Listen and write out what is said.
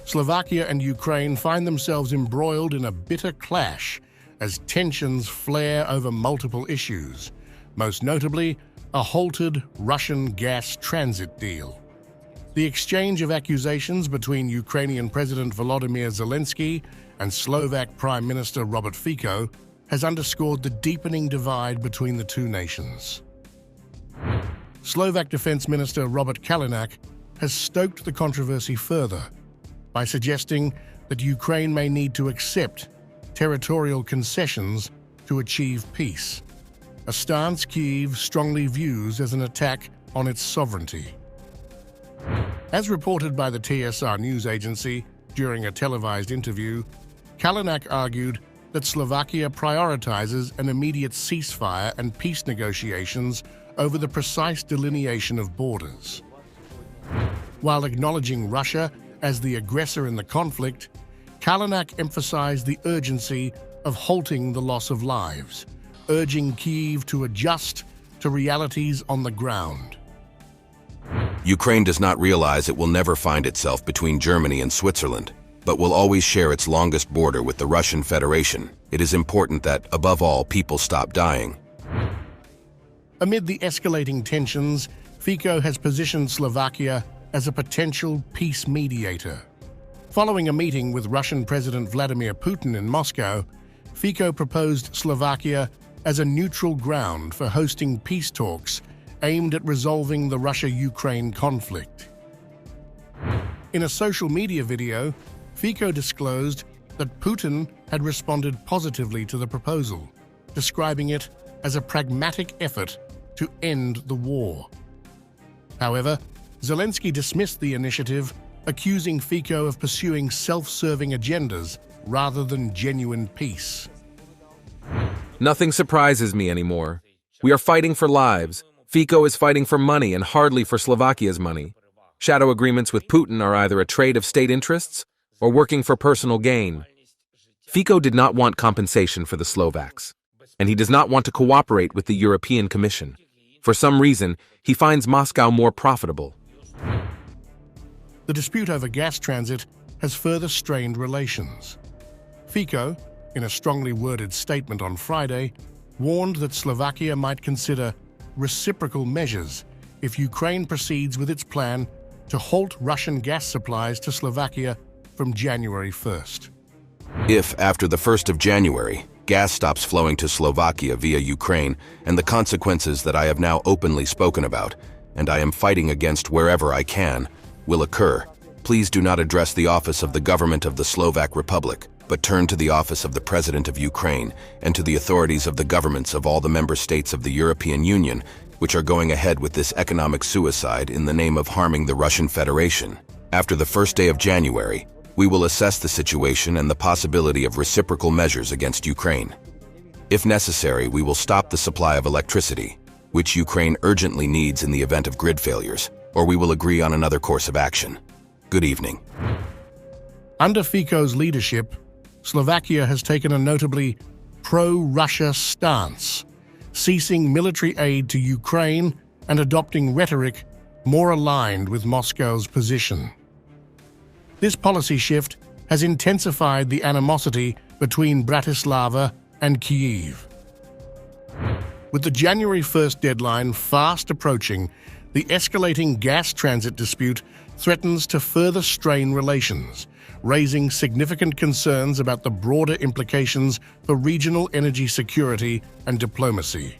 Slovakia and Ukraine find themselves embroiled in a bitter clash as tensions flare over multiple issues, most notably a halted Russian gas transit deal. The exchange of accusations between Ukrainian President Volodymyr Zelensky and Slovak Prime Minister Robert Fico has underscored the deepening divide between the two nations. Slovak Defense Minister Robert Kalinak has stoked the controversy further by suggesting that Ukraine may need to accept territorial concessions to achieve peace, a stance Kyiv strongly views as an attack on its sovereignty. As reported by the TSR news agency during a televised interview, Kalinak argued that Slovakia prioritizes an immediate ceasefire and peace negotiations over the precise delineation of borders. While acknowledging Russia as the aggressor in the conflict, Kalinak emphasized the urgency of halting the loss of lives, urging Kyiv to adjust to realities on the ground. Ukraine does not realize it will never find itself between Germany and Switzerland, but will always share its longest border with the Russian Federation. It is important that, above all, people stop dying. Amid the escalating tensions, Fico has positioned Slovakia as a potential peace mediator. Following a meeting with Russian President Vladimir Putin in Moscow, Fico proposed Slovakia as a neutral ground for hosting peace talks aimed at resolving the Russia-Ukraine conflict. In a social media video, Fico disclosed that Putin had responded positively to the proposal, describing it as a pragmatic effort to end the war. However, Zelensky dismissed the initiative, accusing Fico of pursuing self-serving agendas rather than genuine peace. Nothing surprises me anymore. We are fighting for lives. Fico is fighting for money and hardly for Slovakia's money. Shadow agreements with Putin are either a trade of state interests or working for personal gain. Fico did not want compensation for the Slovaks, and he does not want to cooperate with the European Commission. For some reason, he finds Moscow more profitable. The dispute over gas transit has further strained relations. Fico, in a strongly worded statement on Friday, warned that Slovakia might consider reciprocal measures if Ukraine proceeds with its plan to halt Russian gas supplies to Slovakia from January 1st. If, after the 1st of January, gas stops flowing to Slovakia via Ukraine and the consequences that I have now openly spoken about, and I am fighting against wherever I can, will occur, please do not address the office of the government of the Slovak Republic, but turn to the office of the President of Ukraine and to the authorities of the governments of all the member states of the European Union, which are going ahead with this economic suicide in the name of harming the Russian Federation. After the first day of January, we will assess the situation and the possibility of reciprocal measures against Ukraine. If necessary, we will stop the supply of electricity, which Ukraine urgently needs in the event of grid failures, or we will agree on another course of action. Good evening. Under Fico's leadership, Slovakia has taken a notably pro-Russia stance, ceasing military aid to Ukraine and adopting rhetoric more aligned with Moscow's position. This policy shift has intensified the animosity between Bratislava and Kyiv. With the January 1st deadline fast approaching, the escalating gas transit dispute threatens to further strain relations, raising significant concerns about the broader implications for regional energy security and diplomacy.